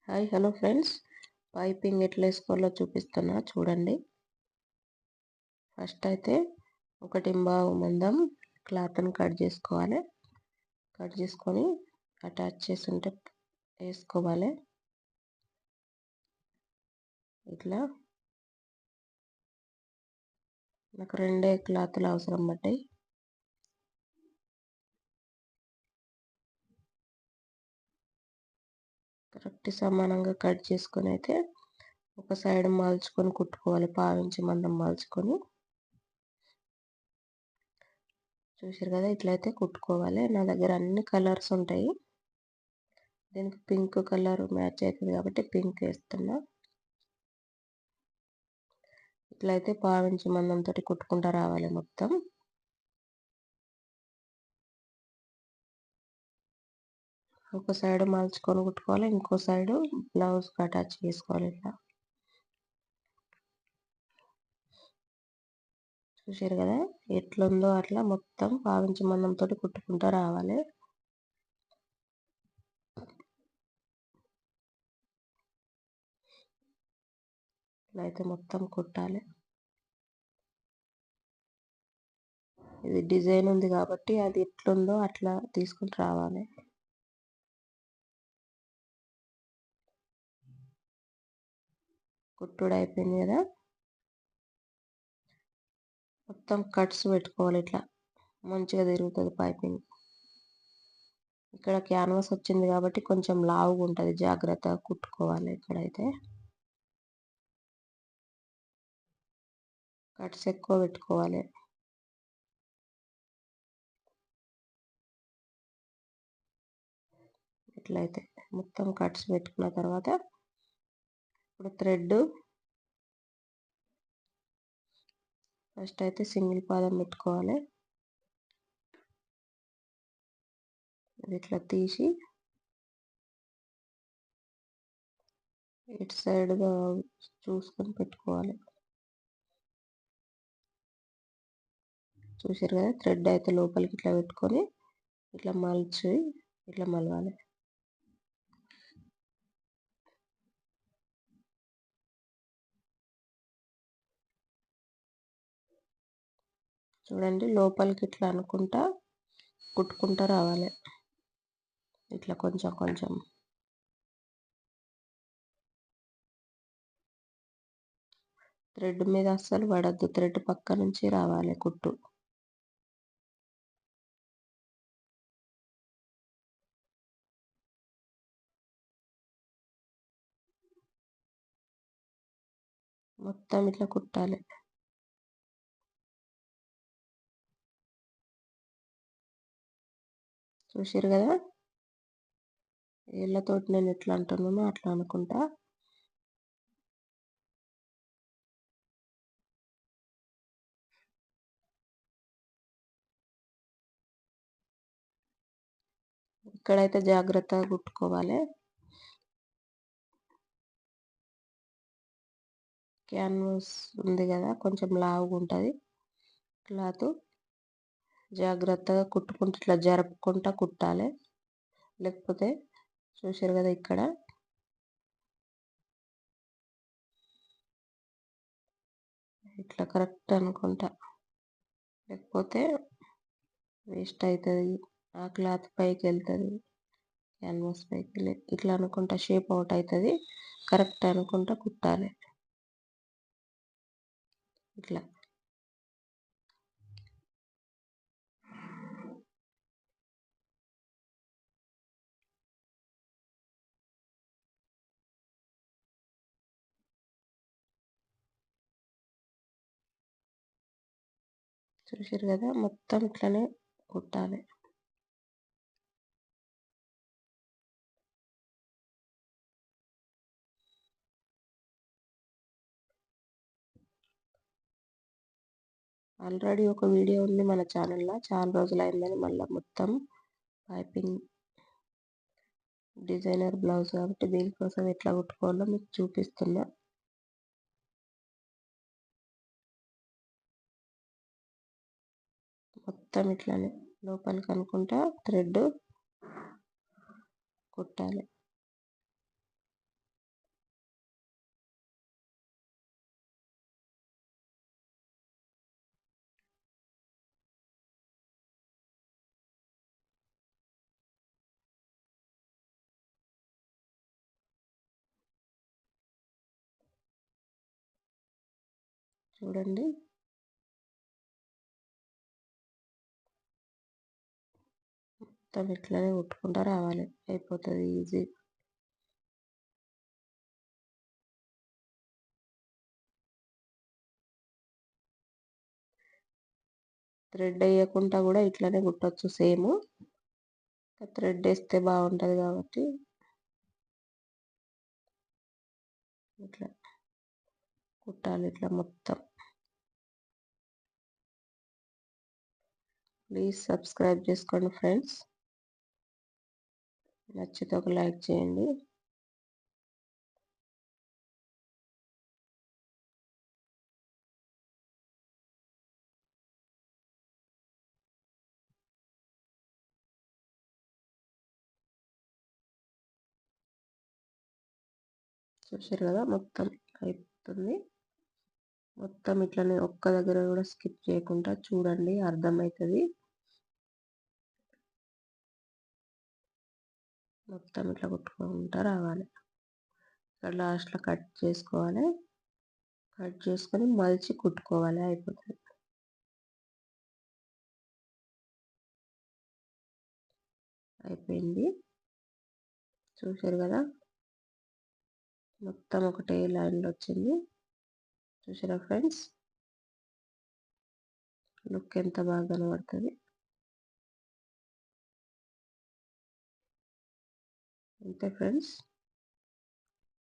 Hello friends, piping ఎట్లా వేసుకోవాలో చూపిస్తున్నా చూడండి. ఫస్ట్ అయితే 1.5 మందం క్లాత్ని కట్ చేసుకోవాలి. కట్ చేసుకొని అటాచ్ చేసి ఉంటే వేసుకోవాలి. ఇట్లా నాకు 2 క్లాతులు అవసరం పడ్డాయి. కరెక్ట్ సమానంగా కట్ చేసుకొని అయితే ఒక సైడ్ మలుచుకొని కుట్టుకోవాలి. 1/2 ఇంచ్ మందం మలుచుకొని చూసారు కదా, ఇట్లయితే కుట్టుకోవాలి. నా దగ్గర అన్ని కలర్స్ ఉంటాయి. దీనికి పింక్ కలర్ మ్యాచ్ అవుతుంది కాబట్టి పింక్ వేస్తున్నా. ఇట్లయితే 1/2 ఇంచ్ మందంతో కుట్టుకుంటూ రావాలి. మొత్తం ఒక సైడ్ మలుచుకొని కుట్టుకోవాలి, ఇంకో సైడ్ బ్లౌజ్ అటాచ్ చేసుకోవాలి. ఇట్లా చూసారు కదా, ఎట్లుందో అట్లా మొత్తం 1/2 ఇంచ్ మందంతో కుట్టుకుంటూ రావాలి. ఇట్లా అయితే మొత్తం కుట్టాలి. ఇది డిజైన్ ఉంది కాబట్టి అది ఎట్లుందో అట్లా తీసుకుంటూ రావాలి. కుట్టుడు అయిపోయింది కదా, మొత్తం కట్స్ పెట్టుకోవాలి. ఇట్లా మంచిగా తిరుగుతుంది పైపింగ్. ఇక్కడ క్యాన్వాస్ వచ్చింది కాబట్టి కొంచెం లావుగా ఉంటుంది, జాగ్రత్తగా కుట్టుకోవాలి. ఇక్కడైతే కట్స్ ఎక్కువ పెట్టుకోవాలి. ఇట్లయితే మొత్తం కట్స్ పెట్టుకున్న తర్వాత ఇప్పుడు థ్రెడ్ ఫస్ట్ అయితే సింగిల్ పాదం పెట్టుకోవాలి. ఇట్లా తీసి ఇటు సైడ్గా చూసుకొని పెట్టుకోవాలి. చూసారు కదా, థ్రెడ్ అయితే లోపలికి ఇట్లా పెట్టుకొని ఇట్లా మలిచి ఇట్లా మలవాలి. చూడండి, లోపలికి ఇట్లా అనుకుంటా కుట్టుకుంటా రావాలి. ఇట్లా కొంచెం కొంచెం థ్రెడ్ మీద అస్సలు పడద్దు, థ్రెడ్ పక్క నుంచి రావాలి కుట్టు. మొత్తం ఇట్లా కుట్టాలి. చూసారు కదా, ఏళ్ళతోటి నేను ఎట్లా అంటున్నానో అట్లా అనుకుంటా ఇక్కడైతే జాగ్రత్తగా కుట్టుకోవాలి. క్యాన్వాస్ ఉంది కదా, కొంచెం లావుగా ఉంటుంది క్లాత్. జాగ్రత్తగా కుట్టుకుంటూ ఇట్లా జరుపుకుంటా కుట్టాలి. లేకపోతే చూసారు కదా, ఇక్కడ ఇట్లా కరెక్ట్ అనుకుంటా, లేకపోతే వేస్ట్ అవుతుంది. ఆ క్లాత్ పైకి వెళ్తుంది, క్యాన్వాస్ పైకి. ఇట్లా అనుకుంటా షేప్ అవుట్ అవుతుంది. కరెక్ట్ అనుకుంటా కుట్టాలి. ఇట్లా చూసారు కదా, మొత్తం ఇట్లనే కుట్టాలి. ఆల్రెడీ ఒక వీడియో ఉంది మన ఛానల్లో, చాలా రోజులు అయిందని మళ్ళీ మొత్తం పైపింగ్ డిజైనర్ బ్లౌజ్ కాబట్టి దీనికోసం ఎట్లా కుట్టుకోవాలో మీకు చూపిస్తున్నా. మొత్తం ఇట్లానే లోపలికి అనుకుంటా థ్రెడ్ కుట్టాలి. చూడండి. మొత్తం ఇట్లనే కుట్టుకుంటా రావాలి, అయిపోతుంది ఈజీ. థ్రెడ్ వేయకుండా కూడా ఇట్లనే కుట్టొచ్చు సేమ్. థ్రెడ్ వేస్తే బాగుంటుంది కాబట్టి ఇట్లా కుట్టాలి ఇట్లా మొత్తం. ప్లీజ్ సబ్స్క్రైబ్ చేసుకోండి ఫ్రెండ్స్. నచ్చితే ఒక లైక్ చేయండి. చూసారు కదా, మొత్తం అయిపోతుంది. మొత్తం ఇట్లనే ఒక్క దగ్గర కూడా స్కిప్ చేయకుండా చూడండి, అర్థమవుతుంది. మొత్తం ఇట్లా కుట్టుకుంటూ రావాలి. ఇక్కడ లాస్ట్లో కట్ చేసుకోవాలి. కట్ చేసుకొని మలిచి కుట్టుకోవాలి, అయిపోతుంది. అయిపోయింది. చూసారు కదా, మొత్తం ఒకటే లైన్లో వచ్చింది. చూసారా ఫ్రెండ్స్, లుక్ ఎంత బాగా కనబడుతుంది. అంతే ఫ్రెండ్స్.